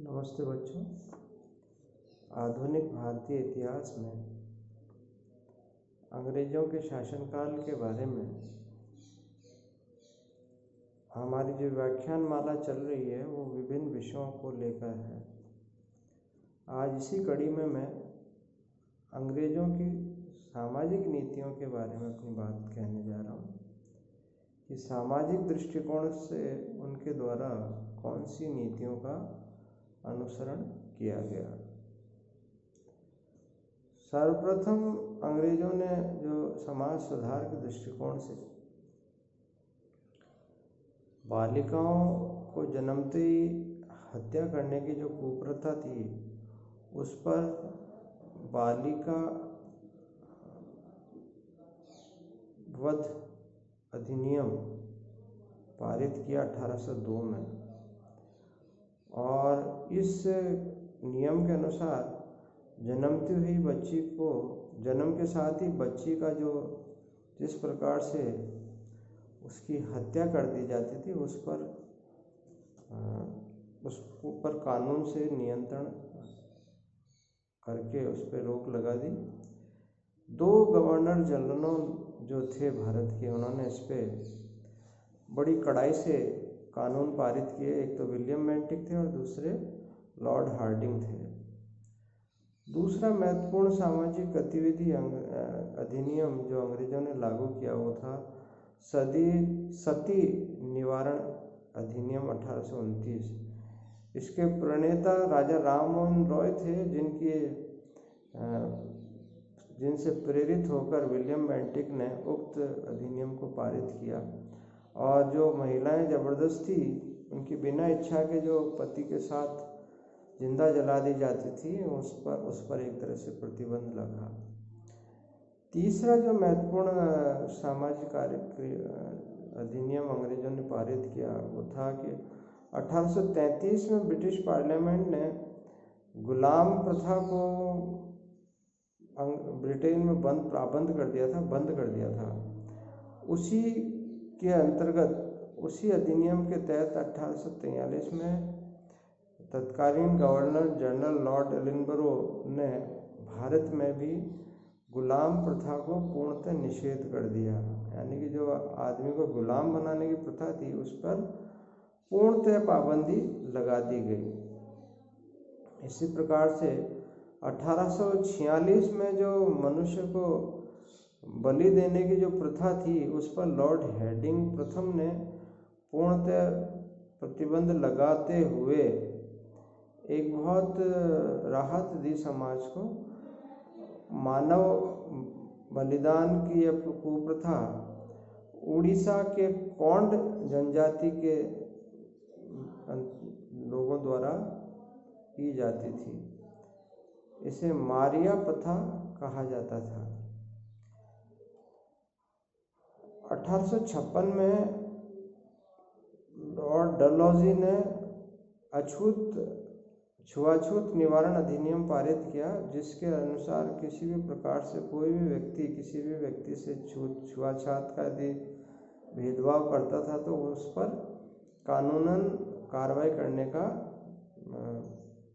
नमस्ते बच्चों। आधुनिक भारतीय इतिहास में अंग्रेजों के शासनकाल के बारे में हमारी जो व्याख्यान माला चल रही है वो विभिन्न विषयों को लेकर है। आज इसी कड़ी में मैं अंग्रेजों की सामाजिक नीतियों के बारे में अपनी बात कहने जा रहा हूँ कि सामाजिक दृष्टिकोण से उनके द्वारा कौन सी नीतियों का अनुसरण किया गया। सर्वप्रथम अंग्रेजों ने जो समाज सुधार के दृष्टिकोण से बालिकाओं को जन्मते ही हत्या करने की जो कुप्रथा थी उस पर बालिका वध अधिनियम पारित किया 1802 में, और इस नियम के अनुसार जन्मती हुई बच्ची को जन्म के साथ ही बच्ची का जो जिस प्रकार से उसकी हत्या कर दी जाती थी उस पर कानून से नियंत्रण करके उस पर रोक लगा दी। 2 गवर्नर जनरलों जो थे भारत के, उन्होंने इस पे बड़ी कड़ाई से कानून पारित किए। एक तो विलियम बेंटिक थे और दूसरे लॉर्ड हार्डिंग थे। दूसरा महत्वपूर्ण सामाजिक गतिविधि अधिनियम जो अंग्रेजों ने लागू किया वो था सती निवारण अधिनियम 1829। इसके प्रणेता राजा राम मोहन रॉय थे, जिनसे प्रेरित होकर विलियम बेंटिक ने उक्त अधिनियम को पारित किया। और जो महिलाएं ज़बरदस्ती उनकी बिना इच्छा के जो पति के साथ जिंदा जला दी जाती थी उस पर एक तरह से प्रतिबंध लगा। तीसरा जो महत्वपूर्ण सामाजिक अधिनियम अंग्रेजों ने पारित किया वो था कि 1833 में ब्रिटिश पार्लियामेंट ने गुलाम प्रथा को ब्रिटेन में बंद कर दिया था। उसी के अंतर्गत उसी अधिनियम के तहत 1843 में तत्कालीन गवर्नर जनरल लॉर्ड एलिनबरो ने भारत में भी गुलाम प्रथा को पूर्णतः निषेध कर दिया। यानी कि जो आदमी को गुलाम बनाने की प्रथा थी उस पर पूर्णतः पाबंदी लगा दी गई। इसी प्रकार से 1846 में जो मनुष्य को बलि देने की जो प्रथा थी उस पर लॉर्ड हेडिंग प्रथम ने पूर्णतः प्रतिबंध लगाते हुए एक बहुत राहत दी समाज को। मानव बलिदान की यह कुप्रथा उड़ीसा के कोंड जनजाति के लोगों द्वारा की जाती थी। इसे मारिया प्रथा कहा जाता था। 1856 में लॉर्ड डलहौजी ने छुआछूत निवारण अधिनियम पारित किया, जिसके अनुसार किसी भी प्रकार से कोई भी व्यक्ति किसी भी व्यक्ति से छुआछूत का यदि भेदभाव करता था तो उस पर कानूनन कार्रवाई करने का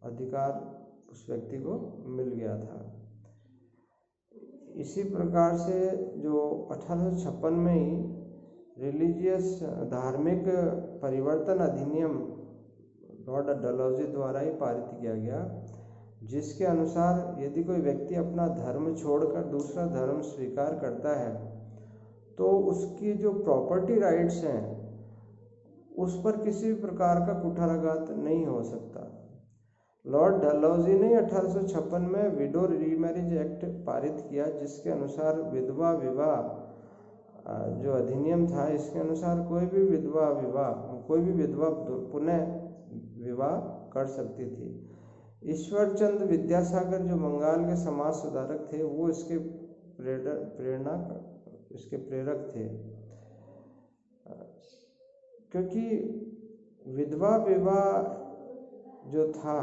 अधिकार उस व्यक्ति को मिल गया था। इसी प्रकार से जो 1856 में ही रिलीजियस धार्मिक परिवर्तन अधिनियम लॉर्ड डलहौजी द्वारा ही पारित किया गया, जिसके अनुसार यदि कोई व्यक्ति अपना धर्म छोड़कर दूसरा धर्म स्वीकार करता है तो उसकी जो प्रॉपर्टी राइट्स हैं उस पर किसी भी प्रकार का कुठाराघात नहीं हो सकता। लॉर्ड डलहौजी ने 1856 में विडो रीमैरिज एक्ट पारित किया, जिसके अनुसार विधवा विवाह जो अधिनियम था इसके अनुसार कोई भी विधवा पुनः विवाह कर सकती थी। ईश्वरचंद विद्यासागर जो बंगाल के समाज सुधारक थे वो इसके प्रेरक थे, क्योंकि विधवा विवाह जो था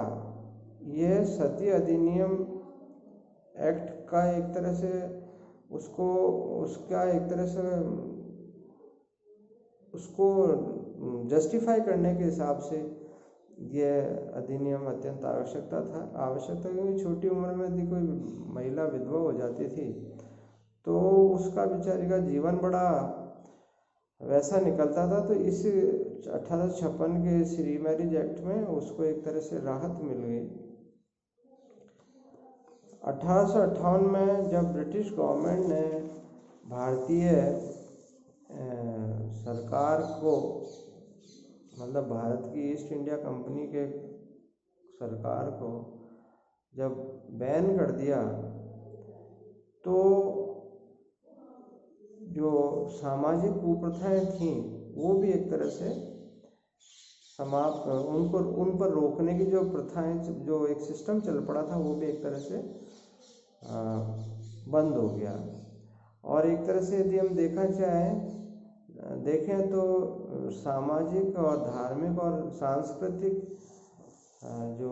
यह सती अधिनियम एक्ट का एक तरह से उसको जस्टिफाई करने के हिसाब से ये अधिनियम अत्यंत आवश्यक था क्योंकि छोटी उम्र में यदि कोई महिला विधवा हो जाती थी तो उसका बेचारी का जीवन बड़ा वैसा निकलता था। तो इस 1856 के इस रीमैरिज एक्ट में उसको एक तरह से राहत मिल गई। 1858 में जब ब्रिटिश गवर्नमेंट ने भारतीय सरकार को, मतलब भारत की ईस्ट इंडिया कंपनी के सरकार को जब बैन कर दिया तो जो सामाजिक कुप्रथाएं थीं वो भी एक तरह से समाप्त, उन पर रोकने की जो प्रथाएं, जो एक सिस्टम चल पड़ा था वो भी एक तरह से बंद हो गया। और एक तरह से यदि हम देखें तो सामाजिक और धार्मिक और सांस्कृतिक जो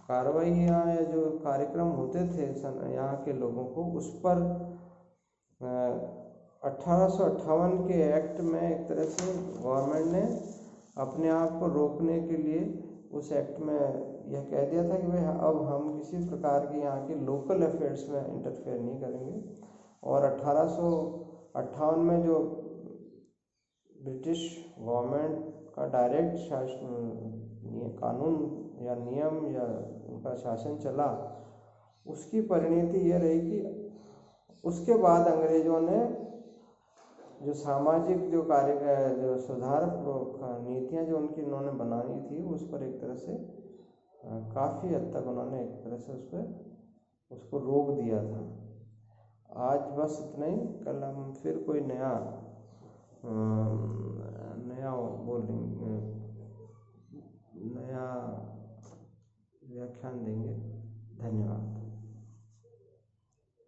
कार्रवाइयाँ या जो कार्यक्रम होते थे यहाँ के लोगों को, उस पर 1858 के एक्ट में एक तरह से गवर्नमेंट ने अपने आप को रोकने के लिए उस एक्ट में यह कह दिया था कि भाई अब हम किसी प्रकार के यहाँ के लोकल अफेयर्स में इंटरफेयर नहीं करेंगे। और 1858 में जो ब्रिटिश गवर्नमेंट का डायरेक्ट शासन, कानून या नियम या उनका शासन चला, उसकी परिणति यह रही कि उसके बाद अंग्रेजों ने जो सामाजिक जो सुधार नीतियाँ जो उन्होंने बनाई थी उस पर एक तरह से काफ़ी हद तक उन्होंने एक तरह से उसको रोक दिया था। आज बस इतना ही। कल हम फिर कोई नया व्याख्यान देंगे। धन्यवाद।